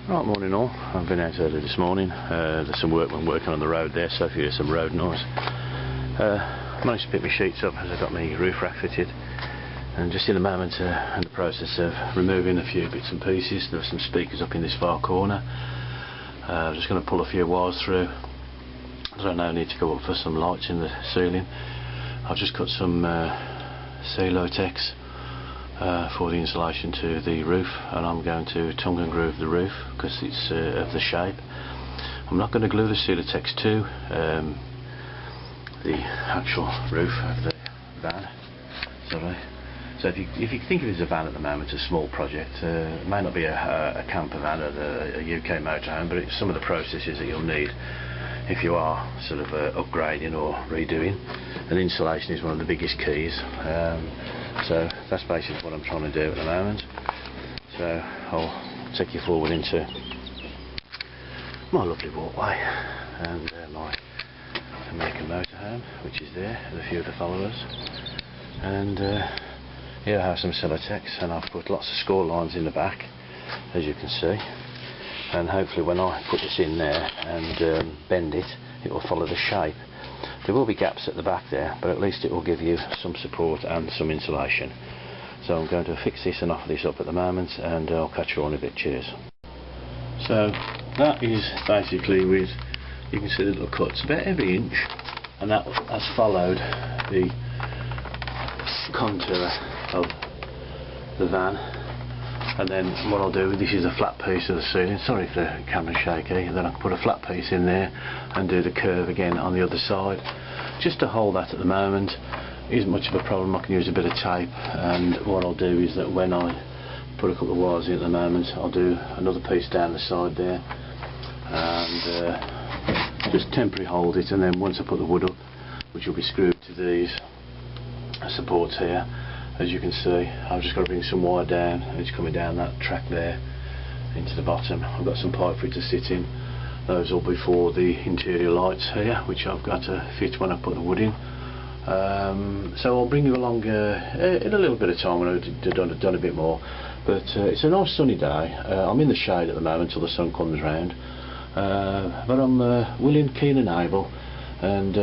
Right, morning all. I've been out early this morning. There's some workmen working on the road there, so if you hear some road noise. I managed to pick my sheets up as I got my roof rack fitted, and just in a moment in the process of removing a few bits and pieces. There were some speakers up in this far corner. I'm just going to pull a few wires through. I now need to go up for some lights in the ceiling. I've just cut some Celotex for the insulation to the roof, and I'm going to tongue and groove the roof because it's of the shape. I'm not going to glue the Celotex to the actual roof of the van. Sorry. So if you think of it as a van at the moment, a small project, it may not be a camper van or a UK motorhome, but it's some of the processes that you'll need if you are sort of upgrading or redoing, and insulation is one of the biggest keys. So that's basically what I'm trying to do at the moment. So I'll take you forward into my lovely walkway and my American motorhome, which is there, and a few of the followers. And here I have some Celotex, and I've put lots of score lines in the back, as you can see. And hopefully when I put this in there and bend it, it will follow the shape. There will be gaps at the back there, but at least it will give you some support and some insulation. So I'm going to fix this and offer this up at the moment, and I'll catch you on a bit. Cheers. So that is basically with, you can see the little cuts about every inch, and that has followed the contour of the van. And then what I'll do, this is a flat piece of the ceiling, sorry if the camera's shaky, then I can put a flat piece in there and do the curve again on the other side. Just to hold that at the moment isn't much of a problem. I can use a bit of tape, and what I'll do is that when I put a couple of wires in at the moment, I'll do another piece down the side there and just temporarily hold it, and then once I put the wood up, which will be screwed to these supports here, as you can see, I've just got to bring some wire down, and it's coming down that track there into the bottom. I've got some pipe for it to sit in. Those will be for the interior lights here, which I've got to fit when I put the wood in. So I'll bring you along in a little bit of time when I've done a bit more. But it's a nice sunny day. I'm in the shade at the moment till the sun comes round. But I'm willing, keen and able, and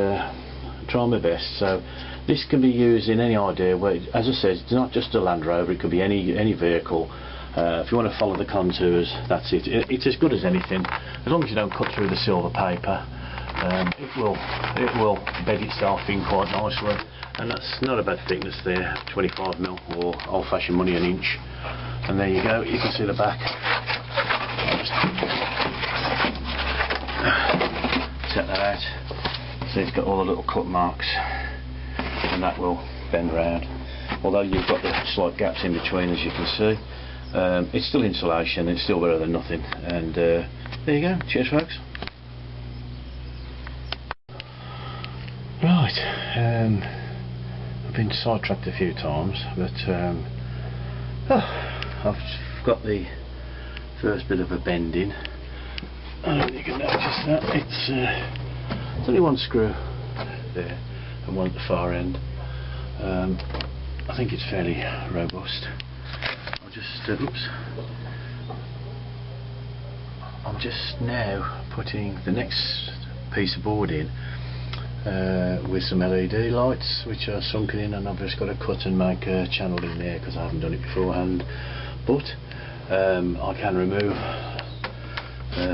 trying my best. So this can be used in any idea where, as I said, it's not just a Land Rover, it could be any vehicle. If you want to follow the contours, that's it. It's as good as anything, as long as you don't cut through the silver paper. It will bed itself in quite nicely, and that's not a bad thickness there, 25mm or old-fashioned money an inch. And there you go, you can see the back. I'll just set that out. So it's got all the little cut marks, and that will bend round. Although you've got the slight gaps in between, as you can see. It's still insulation, it's still better than nothing. And there you go. Cheers, folks. Right, I've been sidetracked a few times, but I've got the first bit of a bend in. I don't know if you can notice that. It's only one screw there and one at the far end. I think it's fairly robust. I'll just oops. I'm just now putting the next piece of board in with some LED lights which are sunken in, and I've just got to cut and make a channel in there because I haven't done it beforehand. But I can remove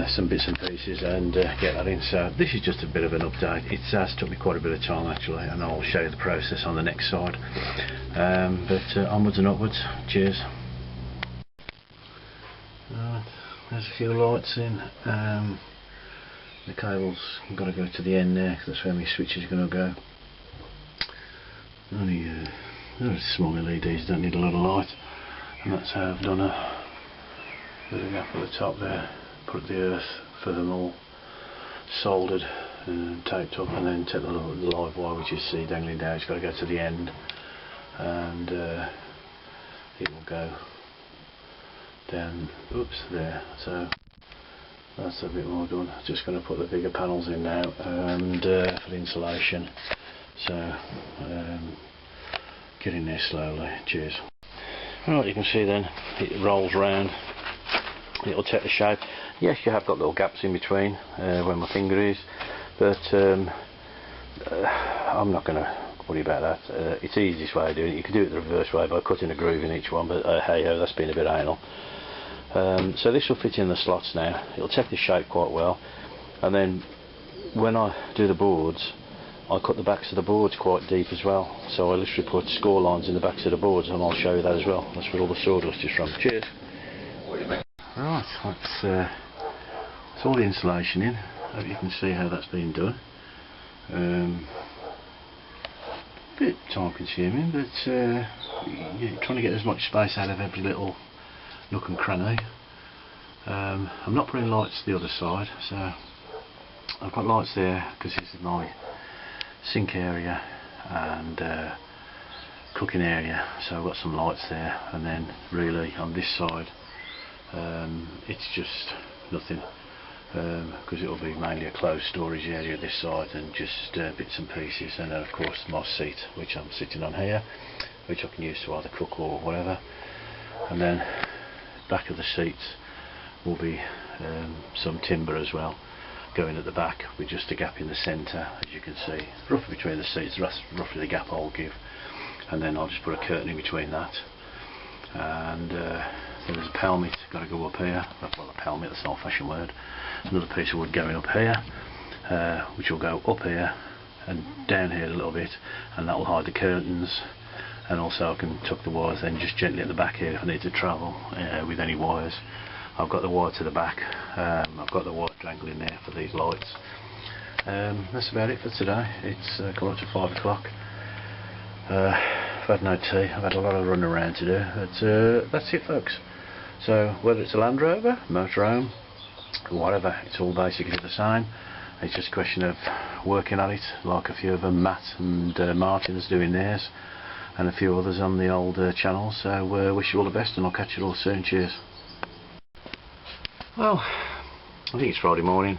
some bits and pieces and get that in. So this is just a bit of an update. It has took me quite a bit of time actually, and I'll show you the process on the next side. But onwards and upwards. Cheers. Right, there's a few lights in. The cable's got to go to the end there, because that's where my switch is going to go. Only small LEDs, don't need a lot of light, and that's how I've done a bit of gap at the top there. Put the earth for them all soldered and taped up, and then take the live wire which you see dangling down. It's got to go to the end, and it will go down, oops, there. So that's a bit more done. Just going to put the bigger panels in now, and for the insulation. So getting there slowly. Cheers. Right, you can see then it rolls round it'll take the shape. Yes, you have got little gaps in between where my finger is, but I'm not going to worry about that. It's the easiest way of doing it. You can do it the reverse way by cutting a groove in each one, but hey ho, that's been a bit anal. So this will fit in the slots now. It'll take the shape quite well, and then when I do the boards, I cut the backs of the boards quite deep as well, so I literally put score lines in the backs of the boards, and I'll show you that as well. That's where all the sawdust is from. Cheers. Right, that's all the insulation in. Hope you can see how that's been done. Bit time consuming, but you're trying to get as much space out of every little nook and cranny. I'm not putting lights to the other side, so I've got lights there because this is my sink area and cooking area, so I've got some lights there, and then really on this side it's just nothing, because it'll be mainly a closed storage area this side and just bits and pieces, and then of course my seat which I'm sitting on here, which I can use to either cook or whatever, and then back of the seats will be some timber as well going at the back, with just a gap in the centre, as you can see, roughly between the seats. That's roughly the gap I'll give, and then I'll just put a curtain in between that, and then there's a pelmet got to go up here. Well, a pelmet, that's an old-fashioned word. Another piece of wood going up here, which will go up here and down here a little bit, and that will hide the curtains. And also I can tuck the wires then just gently at the back here if I need to travel with any wires. I've got the wire to the back, I've got the wire dangle in there for these lights. That's about it for today. It's coming up to 5 o'clock. I've had no tea, I've had a lot of running around to do, but that's it folks. So whether it's a Land Rover, motorhome, whatever, it's all basically the same. It's just a question of working on it, like a few of them, Matt and Martin's doing theirs, and a few others on the old channel. So wish you all the best, and I'll catch you all soon. Cheers. Well, I think it's Friday morning.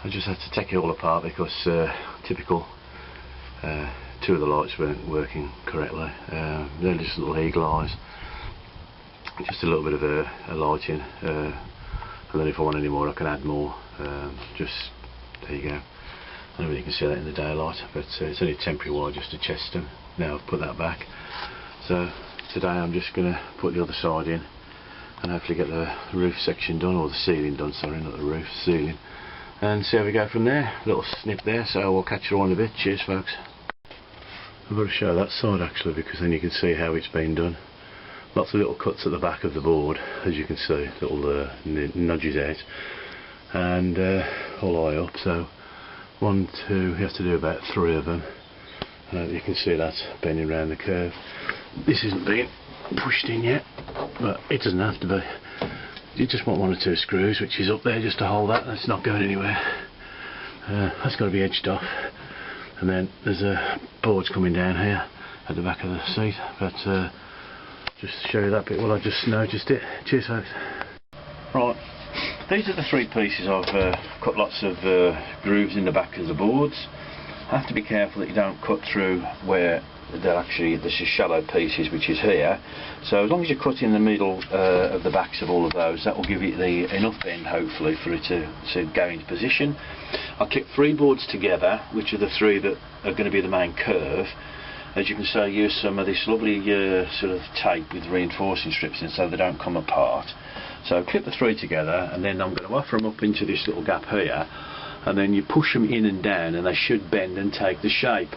I just had to take it all apart because typical, two of the lights weren't working correctly. They're just little eagle eyes, just a little bit of a lighting, and then if I want any more I can add more. Just there you go. I don't know if you can see that in the daylight, but it's only a temporary wire just to test them. Now I've put that back, so today I'm just going to put the other side in and hopefully get the roof section done, or the ceiling done, sorry, not the roof, ceiling, and see how we go from there. Little snip there, so we'll catch you all in a bit. Cheers folks. I've got to show that side actually, because then you can see how it's been done. Lots of little cuts at the back of the board, as you can see, little nudges out, and all the way up. So 1, 2, you have to do about 3 of them. You can see that bending around the curve. This isn't being pushed in yet, but it doesn't have to be. You just want 1 or 2 screws, which is up there just to hold that. That's not going anywhere. That's got to be edged off, and then there's boards coming down here at the back of the seat, but just to show you that bit, well, I just noticed it. Cheers folks. Right, these are the 3 pieces. I've cut lots of grooves in the back of the boards. Have to be careful that you don't cut through where they're actually, this is shallow pieces, which is here. So as long as you cut in the middle of the backs of all of those, that will give it the enough bend hopefully for it to go into position. I clipped 3 boards together, which are the 3 that are going to be the main curve. As you can see, I use some of this lovely sort of tape with reinforcing strips in so they don't come apart. So clip the 3 together, and then I'm going to offer them up into this little gap here, and then you push them in and down and they should bend and take the shape.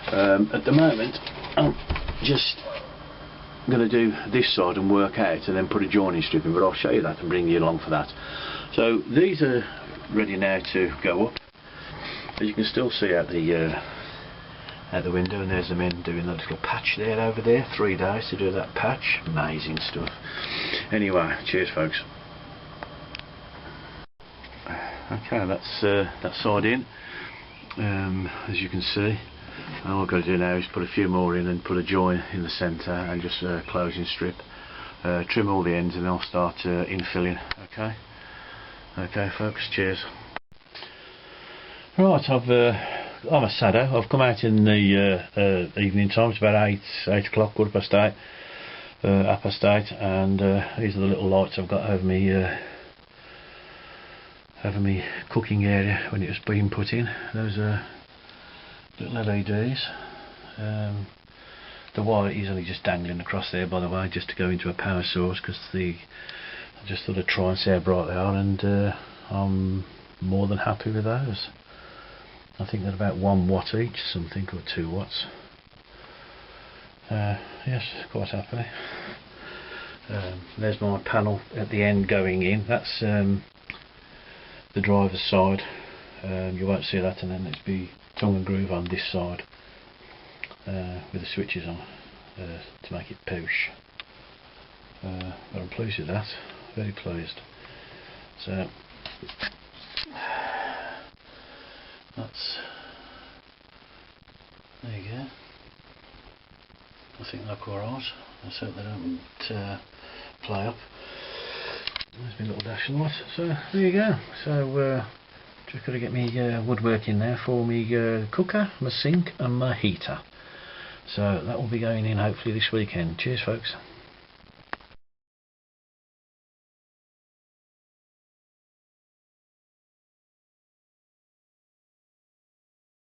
At the moment I'm just going to do this side and work out and then put a joining strip in, but I'll show you that and bring you along for that. So these are ready now to go up. As you can still see out the window, and there's the men doing that little patch there over there. 3 days to do that patch. Amazing stuff. Anyway, cheers folks. Okay, that's that side in, as you can see. And all I've got to do now is put a few more in and put a join in the centre and just a closing strip, trim all the ends, and then I'll start infilling. Okay folks, cheers. Right, I'm a saddo. I've come out in the evening time. It's about 8 o'clock, 8:15. apostate, and these are the little lights I've got over me cooking area when it was being put in. Those are little LEDs. The wire is only just dangling across there, by the way, just to go into a power source, because I just thought I'd try and see how bright they are, and I'm more than happy with those. I think they're about 1 watt each, something, or 2 watts. Yes, quite happy. There's my panel at the end going in. That's the driver's side. You won't see that, and then it's be tongue and groove on this side with the switches on to make it push. But I'm pleased with that, very pleased. So that's, there you go. I think they look alright. Let's hope they don't play up. There's my little dash light. So there you go. So just got to get me woodwork in there for me cooker, my sink and my heater. So that will be going in hopefully this weekend. Cheers folks.